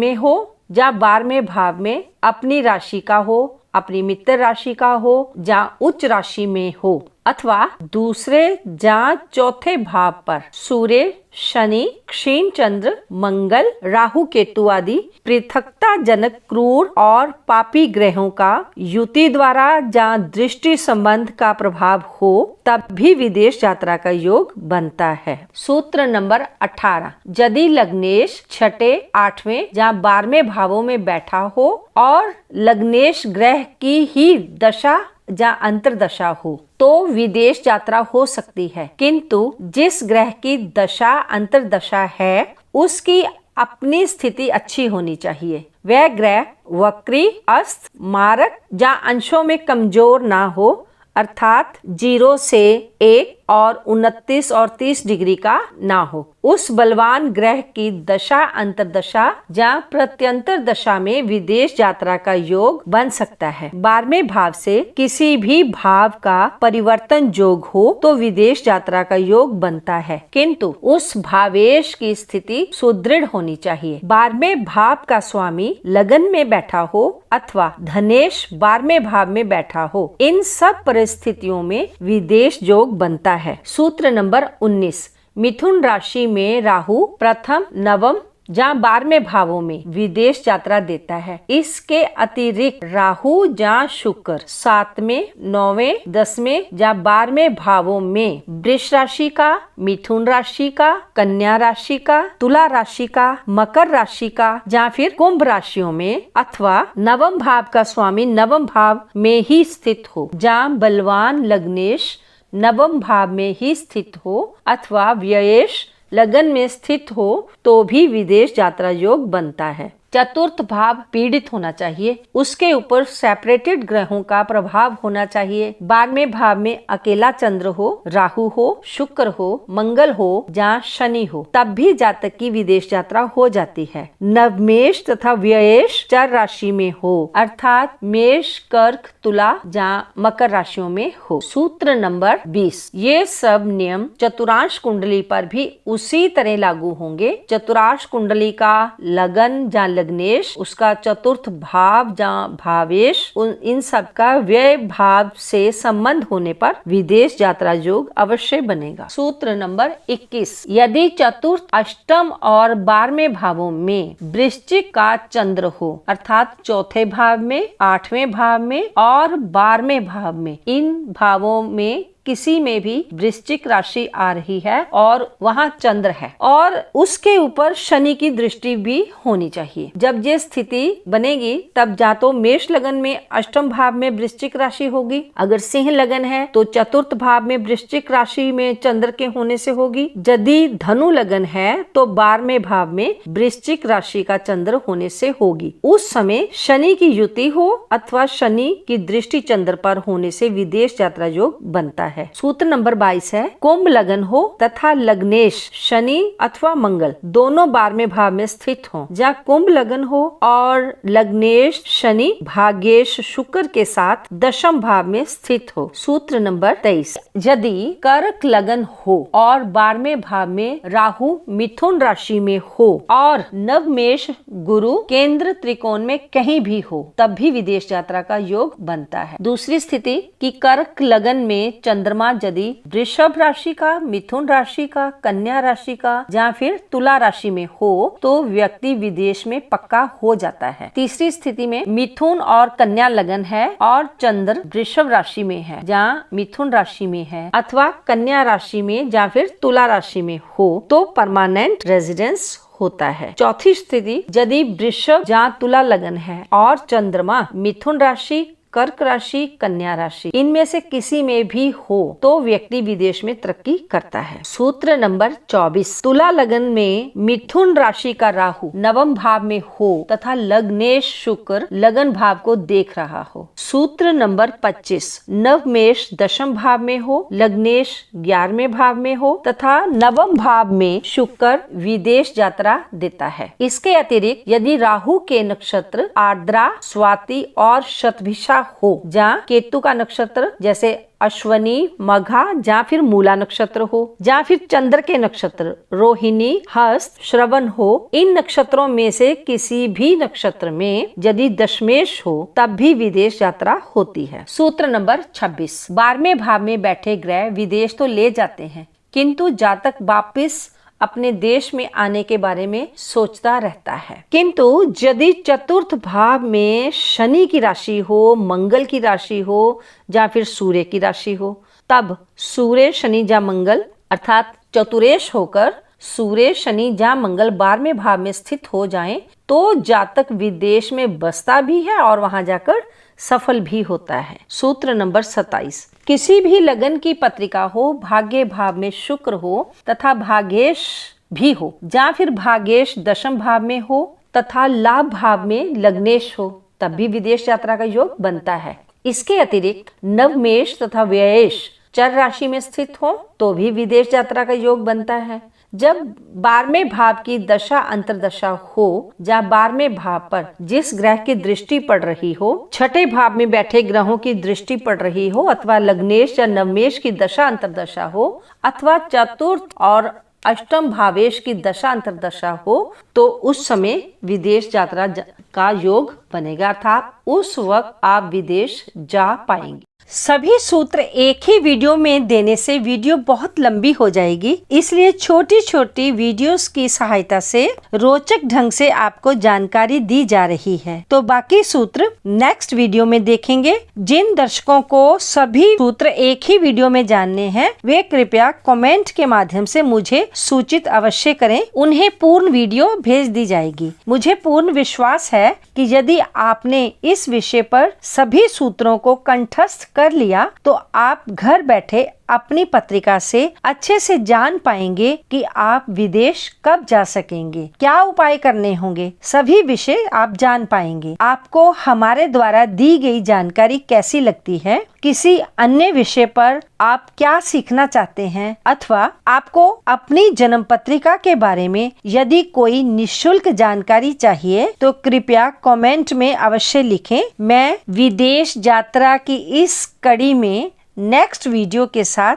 में हो या 12वें भाव में अपनी राशि का हो, अपनी मित्र राशि का हो या उच्च राशि में हो, अथवा दूसरे या चौथे भाव पर सूर्य, शनि, क्षीण चंद्र, मंगल, राहु, केतु आदि पृथकता जनक क्रूर और पापी ग्रहों का युति द्वारा या दृष्टि संबंध का प्रभाव हो, तब भी विदेश यात्रा का योग बनता है। सूत्र नंबर 18, यदि लग्नेश छठे, 8वें या 12वें भावों में बैठा हो और लग्नेश ग्रह की ही दशा या अंतर्दशा हो तो विदेश यात्रा हो सकती है, किंतु जिस ग्रह की दशा अंतर्दशा है उसकी अपनी स्थिति अच्छी होनी चाहिए। वह ग्रह वक्री, अस्त, मारक या अंशों में कमजोर ना हो, अर्थात 0 से 1 और 29 और 30 डिग्री का ना हो। उस बलवान ग्रह की दशा अंतर्दशा या प्रत्यंतर दशा में विदेश यात्रा का योग बन सकता है। 12वें भाव से किसी भी भाव का परिवर्तन योग हो तो विदेश यात्रा का योग बनता है, किंतु उस भावेश की स्थिति सुदृढ़ होनी चाहिए। 12वें भाव का स्वामी लगन में बैठा हो अथवा धनेश 12वें भाव में बैठा हो, इन सब परिस्थितियों में विदेश योग बनता है। सूत्र नंबर 19, मिथुन राशि में राहु प्रथम, नवम या 12वें भावों में विदेश यात्रा देता है। इसके अतिरिक्त राहु या शुक्र 7वें, 9वें, 10वें या 12वें भावों में वृष राशि का, मिथुन राशि का, कन्या राशि का, तुला राशि का, मकर राशि का या फिर कुंभ राशियों में, अथवा नवम भाव का स्वामी नवम भाव में ही स्थित हो, जहाँ बलवान लग्नेश नवम भाव में ही स्थित हो अथवा व्ययेश लगन में स्थित हो तो भी विदेश यात्रा योग बनता है। चतुर्थ भाव पीड़ित होना चाहिए, उसके ऊपर सेपरेटेड ग्रहों का प्रभाव होना चाहिए। 12वें भाव में अकेला चंद्र हो, राहु हो, शुक्र हो, मंगल हो या शनि हो, तब भी जातक की विदेश यात्रा हो जाती है। नवमेश तथा व्ययेश चर राशि में हो, अर्थात मेष, कर्क, तुला या मकर राशियों में हो। सूत्र नंबर 20, ये सब नियम चतुरांश कुंडली पर भी उसी तरह लागू होंगे। चतुरांश कुंडली का लगन या लग्नेश, उसका चतुर्थ भाव या भावेश, इन सब का व्यय भाव से संबंध होने पर विदेश यात्रा योग अवश्य बनेगा। सूत्र नंबर 21, यदि चतुर्थ, अष्टम और 12वें भावों में वृश्चिक का चंद्र हो, अर्थात चौथे भाव में, 8वें भाव में और 12वें भाव में, इन भावों में किसी में भी वृश्चिक राशि आ रही है और वहाँ चंद्र है और उसके ऊपर शनि की दृष्टि भी होनी चाहिए। जब ये स्थिति बनेगी तब या तो मेष लगन में अष्टम भाव में वृश्चिक राशि होगी, अगर सिंह लगन है तो चतुर्थ भाव में वृश्चिक राशि में चंद्र के होने से होगी, यदि धनु लगन है तो 12वें भाव में वृश्चिक राशि का चंद्र होने से होगी। उस समय शनि की युति हो अथवा शनि की दृष्टि चंद्र पर होने से विदेश यात्रा योग बनता है। सूत्र नंबर 22 है, कुंभ लगन हो तथा लग्नेश शनि अथवा मंगल दोनों 12वें भाव में स्थित हो, या कुंभ लगन हो और लग्नेश शनि भाग्येश शुक्र के साथ दशम भाव में स्थित हो। सूत्र नंबर 23, यदि कर्क लगन हो और 12वें भाव में राहु मिथुन राशि में हो और नवमेष गुरु केंद्र त्रिकोण में कहीं भी हो, तब भी विदेश यात्रा का योग बनता है। दूसरी स्थिति कि कर्क लगन में चंद्रमा यदि वृषभ राशि का, मिथुन राशि का, कन्या राशि का या फिर तुला राशि में हो तो व्यक्ति विदेश में पक्का हो जाता है। तीसरी स्थिति में मिथुन और कन्या लगन है और चंद्र वृषभ राशि में है या मिथुन राशि में है अथवा कन्या राशि में या फिर तुला राशि में हो तो परमानेंट रेजिडेंस होता है। चौथी स्थिति यदि वृषभ या तुला लगन है और चंद्रमा मिथुन राशि, कर्क राशि, कन्या राशि इनमें से किसी में भी हो तो व्यक्ति विदेश में तरक्की करता है। सूत्र नंबर 24, तुला लगन में मिथुन राशि का राहु नवम भाव में हो तथा लग्नेश शुक्र लगन भाव को देख रहा हो। सूत्र नंबर 25, नवमेष दशम भाव में हो, लग्नेश 11वें भाव में हो तथा नवम भाव में शुक्र विदेश यात्रा देता है। इसके अतिरिक्त यदि राहु के नक्षत्र आर्द्रा, स्वाति और शतभिषा हो, जहाँ केतु का नक्षत्र जैसे अश्वनी, मघा या फिर मूला नक्षत्र हो, या फिर चंद्र के नक्षत्र रोहिणी, हस्त, श्रवण हो, इन नक्षत्रों में से किसी भी नक्षत्र में यदि दशमेश हो तब भी विदेश यात्रा होती है। सूत्र नंबर 26, 12वें भाव में बैठे ग्रह विदेश तो ले जाते हैं, किंतु जातक वापिस अपने देश में आने के बारे में सोचता रहता है। किंतु यदि चतुर्थ भाव में शनि की राशि हो, मंगल की राशि हो या फिर सूर्य की राशि हो, तब सूर्य, शनि या मंगल अर्थात चतुरेश होकर सूर्य, शनि या मंगल 12वें भाव में स्थित हो जाएं, तो जातक विदेश में बसता भी है और वहां जाकर सफल भी होता है। सूत्र नंबर 27, किसी भी लगन की पत्रिका हो, भाग्य भाव में शुक्र हो तथा भाग्येश भी हो, या फिर भाग्येश दशम भाव में हो तथा लाभ भाव में लग्नेश हो, तब भी विदेश यात्रा का योग बनता है। इसके अतिरिक्त नवमेश तथा व्ययेश चर राशि में स्थित हो तो भी विदेश यात्रा का योग बनता है। जब 12वें भाव की दशा अंतरदशा हो या 12वें भाव पर जिस ग्रह की दृष्टि पड़ रही हो, छठे भाव में बैठे ग्रहों की दृष्टि पड़ रही हो, अथवा लग्नेश या नवमेश की दशा अंतरदशा हो, अथवा चतुर्थ और अष्टम भावेश की दशा अंतरदशा हो, तो उस समय विदेश यात्रा का योग बनेगा, अर्थात उस वक्त आप विदेश जा पाएंगे। सभी सूत्र एक ही वीडियो में देने से वीडियो बहुत लंबी हो जाएगी, इसलिए छोटी छोटी वीडियोस की सहायता से रोचक ढंग से आपको जानकारी दी जा रही है। तो बाकी सूत्र नेक्स्ट वीडियो में देखेंगे। जिन दर्शकों को सभी सूत्र एक ही वीडियो में जानने हैं, वे कृपया कमेंट के माध्यम से मुझे सूचित अवश्य करें, उन्हें पूर्ण वीडियो भेज दी जाएगी। मुझे पूर्ण विश्वास है कि यदि आपने इस विषय पर सभी सूत्रों को कंठस्थ कर लिया तो आप घर बैठे अपनी पत्रिका से अच्छे से जान पाएंगे कि आप विदेश कब जा सकेंगे, क्या उपाय करने होंगे, सभी विषय आप जान पाएंगे। आपको हमारे द्वारा दी गई जानकारी कैसी लगती है, किसी अन्य विषय पर आप क्या सीखना चाहते हैं, अथवा आपको अपनी जन्म पत्रिका के बारे में यदि कोई निःशुल्क जानकारी चाहिए तो कृपया कमेंट में अवश्य लिखें। मैं विदेश यात्रा की इस कड़ी में नेक्स्ट वीडियो के साथ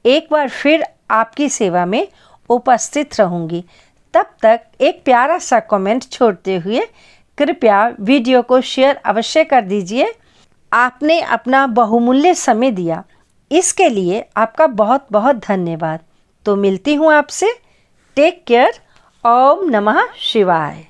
एक बार फिर आपकी सेवा में उपस्थित रहूंगी। तब तक एक प्यारा सा कमेंट छोड़ते हुए कृपया वीडियो को शेयर अवश्य कर दीजिए। आपने अपना बहुमूल्य समय दिया, इसके लिए आपका बहुत बहुत धन्यवाद। तो मिलती हूँ आपसे। Take care. ओम नमः शिवाय।